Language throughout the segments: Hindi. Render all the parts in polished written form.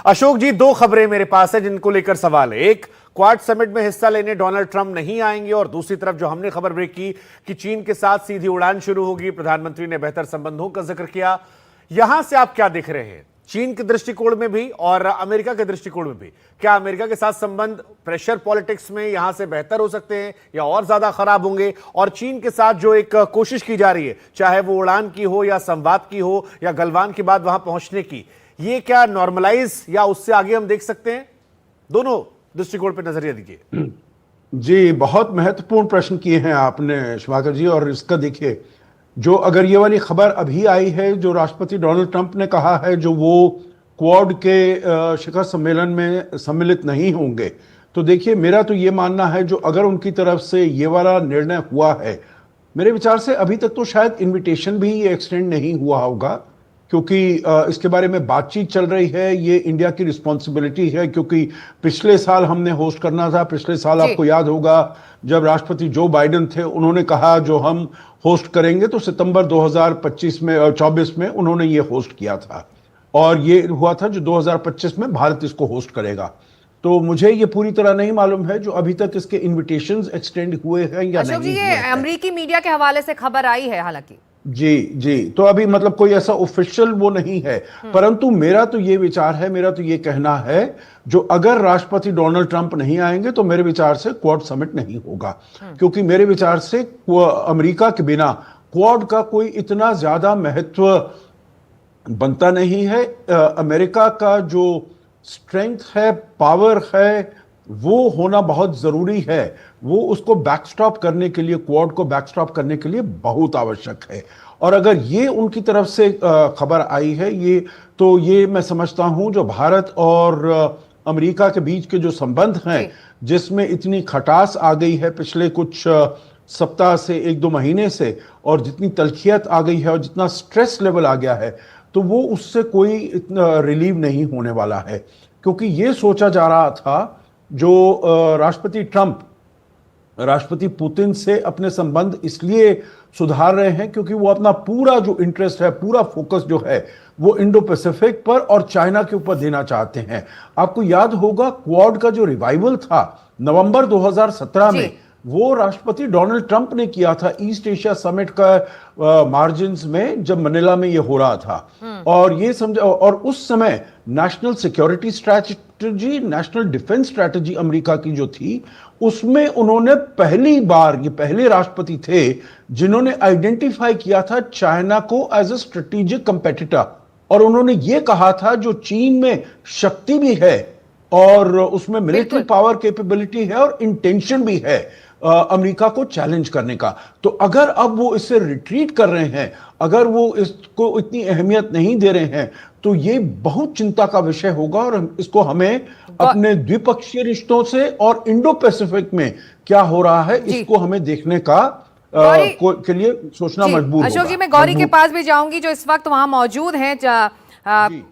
अशोक जी, दो खबरें मेरे पास है जिनको लेकर सवाल है। एक, क्वाड समिट में हिस्सा लेने डोनाल्ड ट्रंप नहीं आएंगे, और दूसरी तरफ जो हमने खबर ब्रेक की कि चीन के साथ सीधी उड़ान शुरू होगी। प्रधानमंत्री ने बेहतर संबंधों का जिक्र किया। यहां से आप क्या देख रहे हैं, चीन के दृष्टिकोण में भी और अमेरिका के दृष्टिकोण में भी? क्या अमेरिका के साथ संबंध प्रेशर पॉलिटिक्स में यहां से बेहतर हो सकते हैं या और ज्यादा खराब होंगे? और चीन के साथ जो एक कोशिश की जा रही है, चाहे वो उड़ान की हो या संवाद की हो या गलवान के बाद वहां पहुंचने की, ये क्या नॉर्मलाइज या उससे आगे हम देख सकते हैं? दोनों दृष्टिकोण पर नजरिया दीजिए। जी, बहुत महत्वपूर्ण प्रश्न किए हैं आपने शुभाकर जी। और इसका देखिए, जो अगर ये वाली खबर अभी आई है, जो राष्ट्रपति डोनाल्ड ट्रंप ने कहा है जो वो क्वाड के शिखर सम्मेलन में सम्मिलित नहीं होंगे, तो देखिए मेरा तो ये मानना है जो अगर उनकी तरफ से ये वाला निर्णय हुआ है, मेरे विचार से अभी तक तो शायद इनविटेशन भी एक्सटेंड नहीं हुआ होगा, क्योंकि इसके बारे में बातचीत चल रही है। ये इंडिया की रिस्पॉन्सिबिलिटी है, क्योंकि पिछले साल हमने होस्ट करना था। पिछले साल आपको याद होगा जब राष्ट्रपति जो बाइडेन थे, उन्होंने कहा जो हम होस्ट करेंगे, तो सितंबर 2025 में 24 में उन्होंने ये होस्ट किया था, और ये हुआ था जो 2025 में भारत इसको होस्ट करेगा। तो मुझे ये पूरी तरह नहीं मालूम है जो अभी तक इसके इन्विटेशंस एक्सटेंड हुए हैं या नहीं। अशोक जी, ये अमेरिकी मीडिया के हवाले से खबर आई है हालांकि। जी जी, तो अभी मतलब कोई ऐसा ऑफिशियल वो नहीं है, परंतु मेरा तो ये विचार है, मेरा तो ये कहना है, जो अगर राष्ट्रपति डोनाल्ड ट्रंप नहीं आएंगे तो मेरे विचार से क्वाड समिट नहीं होगा। क्योंकि मेरे विचार से अमेरिका के बिना क्वाड का कोई इतना ज्यादा महत्व बनता नहीं है। अमेरिका का जो स्ट्रेंथ है, पावर है, वो होना बहुत जरूरी है। वो उसको बैकस्टॉप करने के लिए, क्वाड को बैकस्टॉप करने के लिए बहुत आवश्यक है। और अगर ये उनकी तरफ से खबर आई है, ये मैं समझता हूं जो भारत और अमेरिका के बीच के जो संबंध हैं, जिसमें इतनी खटास आ गई है पिछले कुछ सप्ताह से, 1-2 महीने से, और जितनी तल्खियत आ गई है और जितना स्ट्रेस लेवल आ गया है, तो वो उससे कोई इतना रिलीव नहीं होने वाला है। क्योंकि ये सोचा जा रहा था जो राष्ट्रपति ट्रंप राष्ट्रपति पुतिन से अपने संबंध इसलिए सुधार रहे हैं क्योंकि वो अपना पूरा जो इंटरेस्ट है, पूरा फोकस जो है, वो इंडो पैसिफिक पर और चाइना के ऊपर देना चाहते हैं। आपको याद होगा क्वाड का जो रिवाइवल था नवंबर 2017 में, वो राष्ट्रपति डोनाल्ड ट्रंप ने किया था ईस्ट एशिया समिट का मार्जिन्स में, जब मनीला में ये हो रहा था। और ये समझ, और उस समय national security strategy, national defence strategy America की जो थी, उसमें उन्होंने पहली बार, ये पहले राष्ट्रपति थे जिन्होंने आइडेंटिफाई किया था चाइना को एज अ स्ट्रेटेजिक कंपेटिटर। और उन्होंने ये कहा था जो चीन में शक्ति भी है और उसमें मिलिट्री पावर कैपेबिलिटी है और इंटेंशन भी है अमेरिका को चैलेंज करने का। तो अगर अब वो इससे रिट्रीट कर रहे हैं, अगर वो इसको इतनी अहमियत नहीं दे रहे हैं, तो ये बहुत चिंता का विषय होगा। और इसको हमें अपने द्विपक्षीय रिश्तों से और इंडो पैसिफिक में क्या हो रहा है, इसको हमें देखने का के लिए सोचना मजबूर होगा। अशोक जी, मैं गौरी के पास भी जाऊंगी जो इस वक्त वहां मौजूद हैं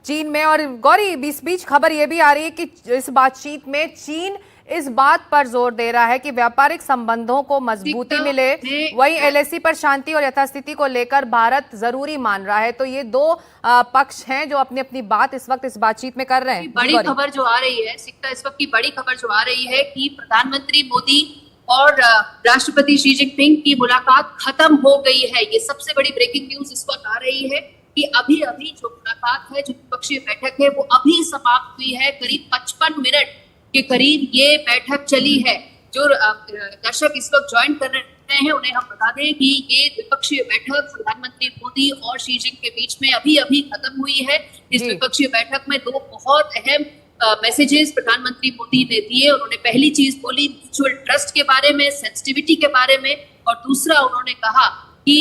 चीन में। और गौरी, बीच खबर ये भी आ रही है कि इस बातचीत में चीन इस बात पर जोर दे रहा है कि व्यापारिक संबंधों को मजबूती मिले, वहीं एलएसी पर शांति और यथास्थिति को लेकर भारत जरूरी मान रहा है। तो ये दो पक्ष हैं जो अपनी अपनी बात इस वक्त इस बातचीत में कर रहे हैं। बड़ी खबर जो आ रही है, इस वक्त की बड़ी खबर जो आ रही है कि प्रधानमंत्री मोदी और राष्ट्रपति शी जिनपिंग की मुलाकात खत्म हो गई है। ये सबसे बड़ी ब्रेकिंग न्यूज इस वक्त आ रही है कि अभी अभी जो मुलाकात है, जो द्विपक्षीय बैठक है, वो अभी समाप्त हुई है। करीब 55 मिनट के करीब ये बैठक चली है। जो दर्शक इस वक्त ज्वाइन कर रहे हैं, उन्हें हम बता दें कि ये द्विपक्षीय बैठक प्रधानमंत्री मोदी और शी जिनपिंग के बीच में अभी अभी खत्म हुई है। इस द्विपक्षीय बैठक में दो बहुत अहम मैसेजेस प्रधानमंत्री मोदी ने दिए। उन्होंने पहली चीज बोली म्यूचुअल ट्रस्ट के बारे में, सेंसिटिविटी के बारे में, और दूसरा उन्होंने कहा कि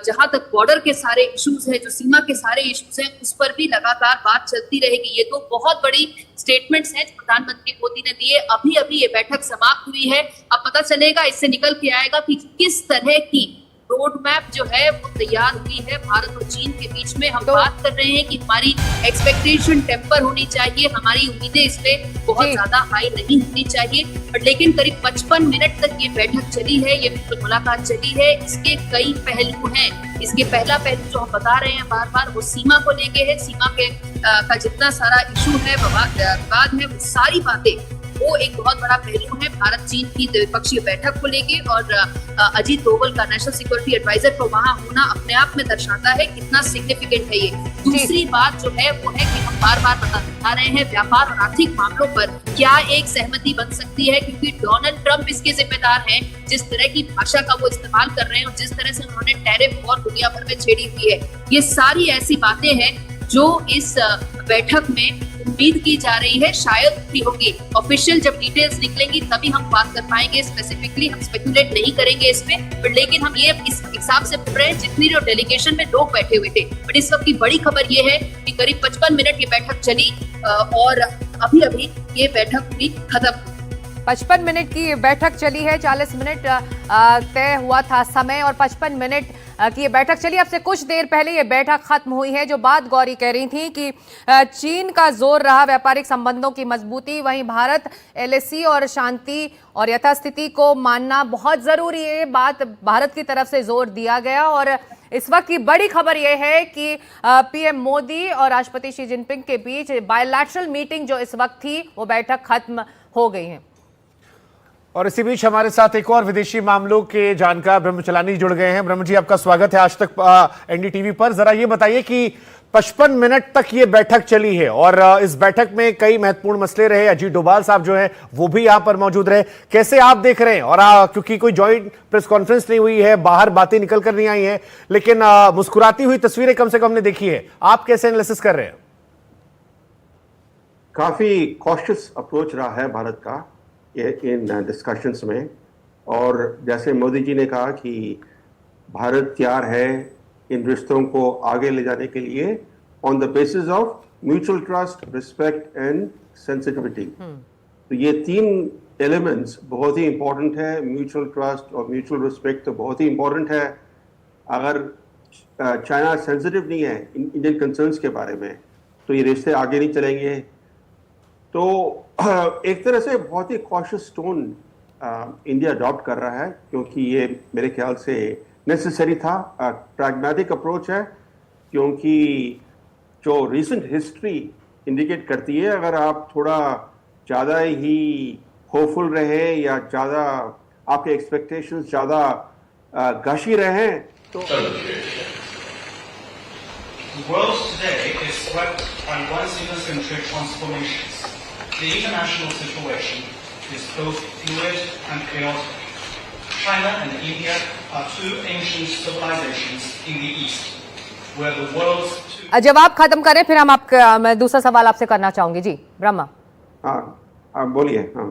जहां तक बॉर्डर के सारे इश्यूज हैं, जो सीमा के सारे इश्यूज हैं, उस पर भी लगातार बात चलती रहेगी। ये दो बहुत बड़ी स्टेटमेंट्स हैं प्रधानमंत्री मोदी ने दिए। अभी अभी ये बैठक समाप्त हुई है। अब पता चलेगा, इससे निकल के आएगा कि किस तरह की रोड मैप जो है वो तैयार हुई है भारत और चीन के बीच में। हम बात कर रहे हैं कि हमारी एक्सपेक्टेशन टेम्पर होनी चाहिए, हमारी उम्मीदें इस पे बहुत ज्यादा हाई नहीं होनी चाहिए। बट लेकिन करीब 55 मिनट तक ये बैठक चली है, ये मुलाकात चली है। इसके कई पहलू हैं। इसके पहला पहलू जो हम बता रहे हैं बार बार, वो सीमा को लेके है। सीमा के का जितना सारा इशू है, विवाद है, वो सारी बातें, वो एक बहुत बड़ा पहलू है भारत चीन की द्विपक्षीय बैठक को लेके। और अजीत डोभाल का नेशनल सिक्योरिटी एडवाइजर को वहां होना अपने आप में दर्शाता है कितना सिग्निफिकेंट है ये। दूसरी बात जो है वो है कि हम बार बार बता रहे हैं व्यापार और आर्थिक मामलों पर क्या एक सहमति बन सकती है, क्योंकि डोनाल्ड ट्रंप इसके जिम्मेदार हैं। जिस तरह की भाषा का वो इस्तेमाल कर रहे हैं और जिस तरह से उन्होंने टैरिफ वॉर दुनिया भर में छेड़ी हुई है, ये सारी ऐसी बातें हैं जो इस बैठक में उम्मीद की जा रही है शायद भी होगी। ऑफिशियल जब डिटेल्स निकलेंगी तभी हम बात कर पाएंगे स्पेसिफिकली, हम स्पेकुलेट नहीं करेंगे इसमें। बट लेकिन हम ये इस हिसाब से बोल रहे हैं जितनी जो डेलीगेशन में लोग बैठे हुए थे। बट इस वक्त की बड़ी खबर ये है कि करीब 55 मिनट ये बैठक चली और अभी अभी ये बैठक हुई खत्म। 55 मिनट की बैठक चली है, 40 मिनट तय हुआ था समय और 55 मिनट की ये बैठक चली। अब से कुछ देर पहले ये बैठक खत्म हुई है। जो बात गौरी कह रही थी कि चीन का जोर रहा व्यापारिक संबंधों की मजबूती, वहीं भारत एलएसी और शांति और यथास्थिति को मानना बहुत जरूरी है। बात भारत की तरफ से जोर दिया गया और इस वक्त की बड़ी खबर यह है कि पीएम मोदी और राष्ट्रपति शी जिनपिंग के बीच बायलैटरल मीटिंग जो इस वक्त थी वो बैठक खत्म हो गई है। और इसी बीच हमारे साथ एक और विदेशी मामलों के जानकार ब्रह्म चलानी जुड़ गए हैं। ब्रह्म जी, आपका स्वागत है आज तक एनडीटीवी पर। जरा ये बताइए कि 55 मिनट तक ये बैठक चली है और इस बैठक में कई महत्वपूर्ण मसले रहे। अजीत डोभाल साहब जो हैं वो भी यहां पर मौजूद रहे। कैसे आप देख रहे हैं? और क्योंकि कोई जॉइंट प्रेस कॉन्फ्रेंस नहीं हुई है, बाहर बातें निकल कर नहीं आई हैं, लेकिन मुस्कुराती हुई तस्वीरें कम से कम हमने देखी है। आप कैसे एनालिसिस कर रहे हैं? काफी कॉशियस अप्रोच रहा है भारत का इन डिस्कशंस में। और जैसे मोदी जी ने कहा कि भारत तैयार है इन रिश्तों को आगे ले जाने के लिए on the basis of mutual trust, respect and sensitivity. तो ये तीन एलिमेंट्स बहुत ही इंपॉर्टेंट है। म्यूचुअल ट्रस्ट और म्यूचुअल रिस्पेक्ट तो बहुत ही इंपॉर्टेंट है। अगर चाइना सेंसिटिव नहीं है इंडियन कंसर्न्स के बारे में तो ये रिश्ते आगे नहीं चलेंगे। तो एक तरह से बहुत ही कॉशियस टोन इंडिया अडॉप्ट कर रहा है, क्योंकि ये मेरे ख्याल से नेसेसरी था। प्रैग्मेटिक अप्रोच है, क्योंकि जो रिसेंट हिस्ट्री इंडिकेट करती है अगर आप थोड़ा ज़्यादा ही होपफुल रहे या ज़्यादा आपके एक्सपेक्टेशंस ज़्यादा गशी रहे तो The world today is swept by once innocent transformations. The international situation is both fluid and chaotic. China and India are two ancient civilizations in the East, where the world's two... जवाब खत्म करें, फिर हम मैं दूसरा सवाल आपसे करना चाहूंगी। जी ब्रह्मा। हाँ बोलिए। हाँ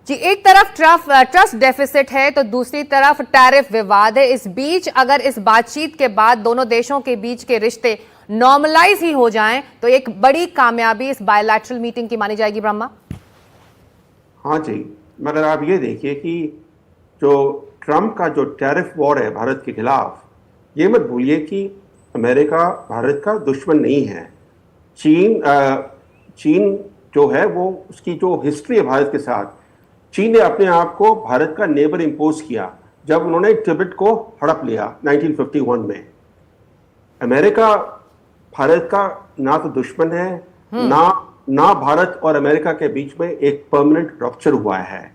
जी, एक तरफ ट्रस्ट डेफिसिट है तो दूसरी तरफ टैरिफ विवाद है। इस बीच अगर इस बातचीत के बाद दोनों देशों के बीच के रिश्ते नॉर्मलाइज ही हो जाएं तो एक बड़ी कामयाबी इस बायलैटरल मीटिंग की मानी जाएगी। ब्रह्मा। हाँ जी, मगर आप ये देखिए कि जो ट्रंप का जो टैरिफ वॉर है भारत के खिलाफ, ये मत भूलिए कि अमेरिका भारत का दुश्मन नहीं है। चीन जो है वो उसकी जो हिस्ट्री है भारत के साथ, चीन ने अपने आप को भारत का नेबर इंपोज किया जब उन्होंने तिब्बत को हड़प लिया 1951 में। अमेरिका भारत का ना तो दुश्मन है, ना भारत और अमेरिका के बीच में एक परमानेंट रप्चर हुआ है।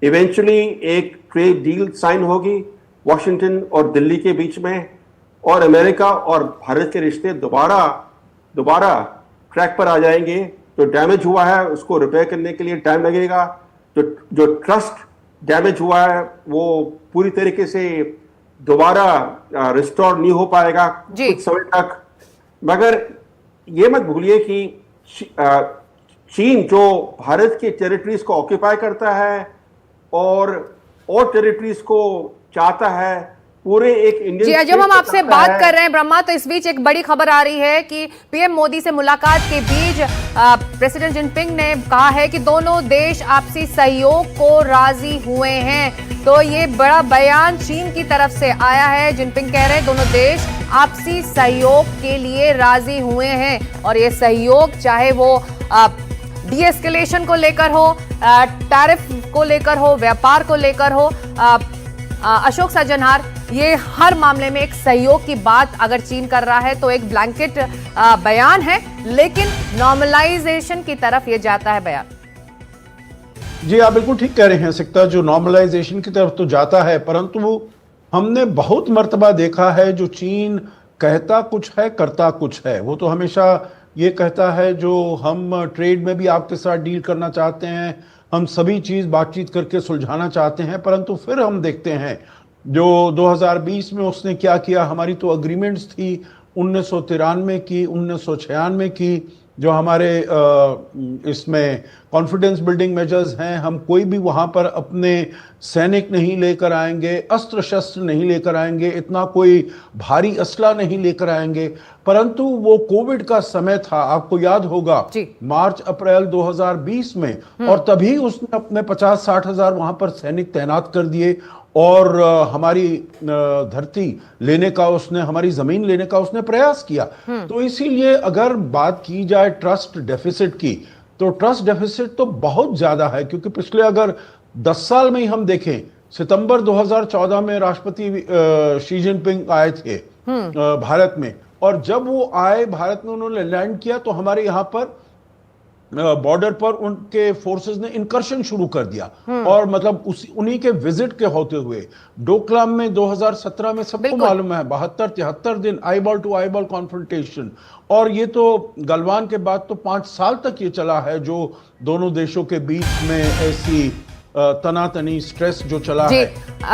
इवेंचुअली एक ट्रेड डील साइन होगी वॉशिंगटन और दिल्ली के बीच में, और अमेरिका और भारत के रिश्ते दोबारा ट्रैक पर आ जाएंगे। जो डैमेज हुआ है उसको रिपेयर करने के लिए टाइम लगेगा। जो ट्रस्ट डैमेज हुआ है वो पूरी तरीके से दोबारा रिस्टोर नहीं हो पाएगा कुछ समय तक। मगर ये मत भूलिए कि चीन जो भारत के टेरिटरीज को ऑक्यूपाई करता है और टेरिटरीज को चाहता है पूरे एक इंडियन। जी, जब हम आपसे बात कर रहे हैं ब्रह्मा, तो इस बीच एक बड़ी खबर आ रही है कि पीएम मोदी से मुलाकात के बीच प्रेसिडेंट जिनपिंग ने कहा है कि दोनों देश आपसी सहयोग को राजी हुए हैं। तो ये बड़ा बयान चीन की तरफ से आया है। जिनपिंग कह रहे हैं दोनों देश आपसी सहयोग के लिए राजी हुए हैं और ये सहयोग चाहे वो डीएस्केलेशन को लेकर हो, टैरिफ को लेकर हो, व्यापार को लेकर हो, अशोक सज्जनहार, ये हर मामले में एक सहयोग की बात अगर चीन कर रहा है तो एक ब्लैंकेट बयान है, लेकिन नॉर्मलाइजेशन की तरफ ये जाता है बयान। जी आप बिल्कुल ठीक कह रहे हैं सिकता, जो नॉर्मलाइजेशन की तरफ तो जाता है, परंतु हमने बहुत मर्तबा देखा है जो चीन कहता कुछ है करता कुछ है। वो तो हमेशा ये कहता है जो हम ट्रेड में भी आपके साथ डील करना चाहते हैं, हम सभी चीज़ बातचीत करके सुलझाना चाहते हैं, परंतु फिर हम देखते हैं जो 2020 में उसने क्या किया। हमारी तो अग्रीमेंट्स थी 1993 की, 1996 की, जो हमारे इसमें कॉन्फिडेंस बिल्डिंग मेजर्स हैं। हम कोई भी वहाँ पर अपने सैनिक नहीं लेकर आएंगे, अस्त्र शस्त्र नहीं लेकर आएंगे, इतना कोई भारी असला नहीं लेकर आएंगे। परंतु वो कोविड का समय था, आपको याद होगा, मार्च अप्रैल 2020 में, और तभी उसने अपने 50-60 हजार वहाँ पर सैनिक तैनात कर दिए और हमारी धरती लेने का उसने, हमारी जमीन लेने का उसने प्रयास किया। तो इसीलिए अगर बात की जाए ट्रस्ट डेफिसिट की, तो ट्रस्ट डेफिसिट तो बहुत ज्यादा है, क्योंकि पिछले अगर 10 साल में ही हम देखें, सितंबर 2014 में राष्ट्रपति शी जिनपिंग आए थे भारत में, और जब वो आए भारत में, उन्होंने लैंड किया तो हमारे यहाँ पर बॉर्डर पर उनके फोर्सेस ने इनकर्शन शुरू कर दिया। और मतलब उन्हीं के विजिट के होते हुए डोकलाम में 2017 में सबको मालूम है 72-73 दिन आईबॉल टू आईबॉल कॉन्फ्रंटेशन, और ये तो गलवान के बाद तो 5 साल तक ये चला है, जो दोनों देशों के बीच में ऐसी तनातनी स्ट्रेस जो चला है।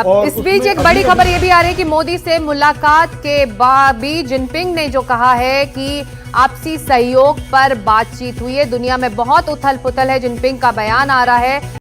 और इस बीच एक बड़ी खबर ये भी आ रही है कि मोदी से मुलाकात के बाद भी जिनपिंग ने जो कहा है कि आपसी सहयोग पर बातचीत हुई है। दुनिया में बहुत उथल पुथल है, जिनपिंग का बयान आ रहा है।